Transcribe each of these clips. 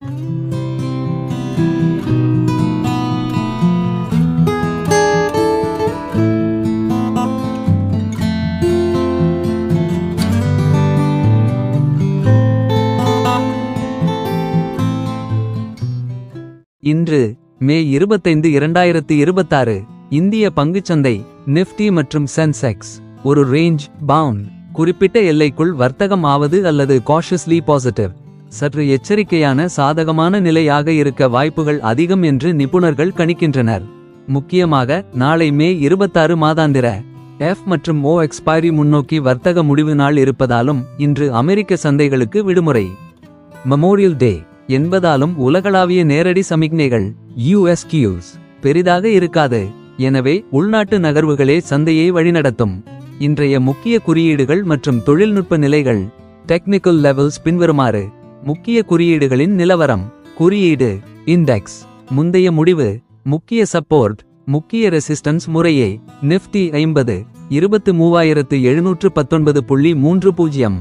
இன்று மே 25 2026 இந்திய பங்குச்சந்தை நிஃப்டி மற்றும் சென்செக்ஸ் ஒரு ரேஞ்ச் பவுண்ட் குறிப்பிட்ட எல்லைக்குள் வர்த்தகம் ஆவது அல்லது காஷியஸ்லி பாசிட்டிவ் சற்று எச்சரிக்கையான சாதகமான நிலையாக இருக்க வாய்ப்புகள் அதிகம் என்று நிபுணர்கள் கணிக்கின்றனர். முக்கியமாக நாளை மே 26 மாதாந்திர எஃப் மற்றும் ஓ எக்ஸ்பைரி முன்னோக்கி வர்த்தக முடிவு நாள் இருப்பதாலும் இன்று அமெரிக்க சந்தைகளுக்கு விடுமுறை மெமோரியல் டே என்பதாலும் உலகளாவிய நேரடி சமிக்ஞைகள் USQs பெரிதாக இருக்காது. எனவே உள்நாட்டு நகர்வுகளே சந்தையை வழிநடத்தும். இன்றைய முக்கிய குறியீடுகள் மற்றும் தொழில்நுட்ப நிலைகள் டெக்னிக்கல் லெவல்ஸ் பின்வருமாறு. முக்கிய குறியீடுகளின் நிலவரம். குறியீடு இண்டெக்ஸ் முந்தைய முடிவு. முக்கிய சப்போர்ட் முக்கிய ரெசிஸ்டன்ஸ் முறையே நிஃப்டி 50 23719.30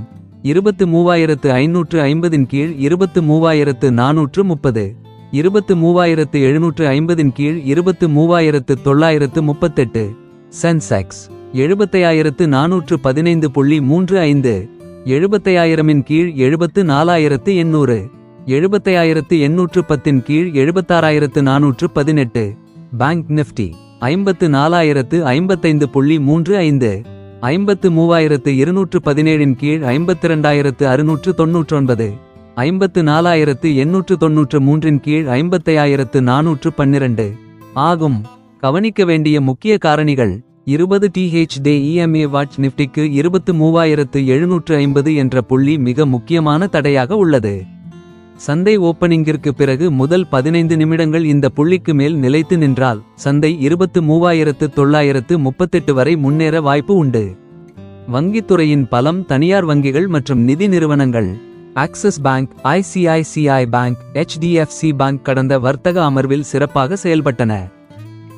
23550 கீழ் 23430 23750 கீழ் 23938 சென்செக்ஸ் 75415.35 75000 கீழ் 74800 75810 கீழ் 76418 பேங்க் நிஃப்டி 54055.35 53217 கீழ் 52699 54893 கீழ் 55412 ஆகும். கவனிக்க வேண்டிய முக்கிய காரணிகள் 20 THD EMA வாட்ச் நிஃப்டிக்கு 23750 என்ற புள்ளி மிக முக்கியமான தடையாக உள்ளது. சந்தை ஓப்பனிங்கிற்கு பிறகு முதல் 15 நிமிடங்கள் இந்த புள்ளிக்கு மேல் நிலைத்து நின்றால் சந்தை 23938 வரை முன்னேற வாய்ப்பு உண்டு. வங்கித்துறையின் பலம். தனியார் வங்கிகள் மற்றும் நிதி நிறுவனங்கள் axis bank, ICICI bank, HDFC bank கடந்த வர்த்தக அமர்வில் சிறப்பாக செயல்பட்டன.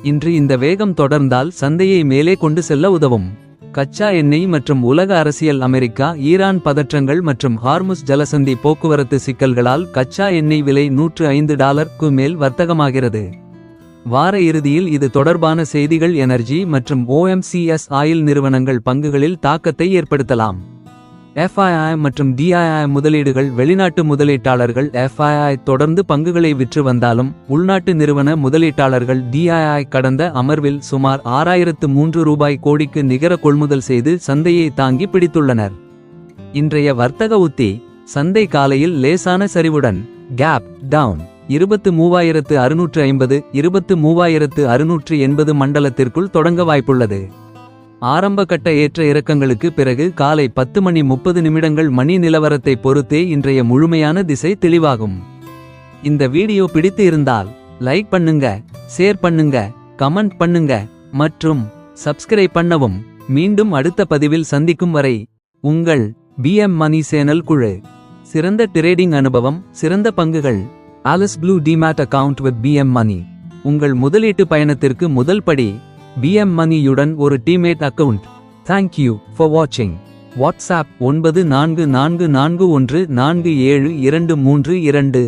இன்று இந்த வேகம் தொடர்ந்தால் சந்தையை மேலே கொண்டு செல்ல உதவும். கச்சா எண்ணெய் மற்றும் உலக அரசியல். அமெரிக்கா ஈரான் பதற்றங்கள் மற்றும் ஹார்முஸ் ஜலசந்தி போக்குவரத்து சிக்கல்களால் கச்சா எண்ணெய் விலை $105க்கு மேல் வர்த்தகமாகிறது. வார இறுதியில் இது தொடர்பான செய்திகள் எனர்ஜி மற்றும் OMCS ஆயில் நிறுவனங்கள் பங்குகளில் தாக்கத்தை ஏற்படுத்தலாம். FII மற்றும் DII முதலீடுகள். வெளிநாட்டு முதலீட்டாளர்கள் FII தொடர்ந்து பங்குகளை விற்று வந்தாலும் உள்நாட்டு நிறுவன முதலீட்டாளர்கள் DII கடந்த அமர்வில் சுமார் $6003 கோடிக்கு நிகர கொள்முதல் செய்து சந்தையை தாங்கி பிடித்துள்ளனர். இன்றைய வர்த்தக உத்தி. சந்தை காலையில் லேசான சரிவுடன் கேப் டவுன் 23650 23680 மண்டலத்திற்குள் தொடங்க வாய்ப்புள்ளது. ஆரம்ப கட்ட ஏற்ற இறக்கங்களுக்கு பிறகு காலை 10:30 மணி நிலவரத்தை பொறுத்தே இன்றைய முழுமையான திசை தெளிவாகும். இந்த வீடியோ பிடித்து இருந்தால் லைக் பண்ணுங்க, ஷேர் பண்ணுங்க, கமெண்ட் பண்ணுங்க மற்றும் சப்ஸ்கிரைப் பண்ணவும். மீண்டும் அடுத்த பதிவில் சந்திக்கும் வரை உங்கள் BM மணி சேனல் குழு. சிறந்த ட்ரேடிங் அனுபவம், சிறந்த பங்குகள். Alice blue demat account with BM மணி. உங்கள் முதலீட்டு பயணத்திற்கு முதல் படி BM மணியுடன் ஒரு demat account. Thank you for watching. WhatsApp 9444147232.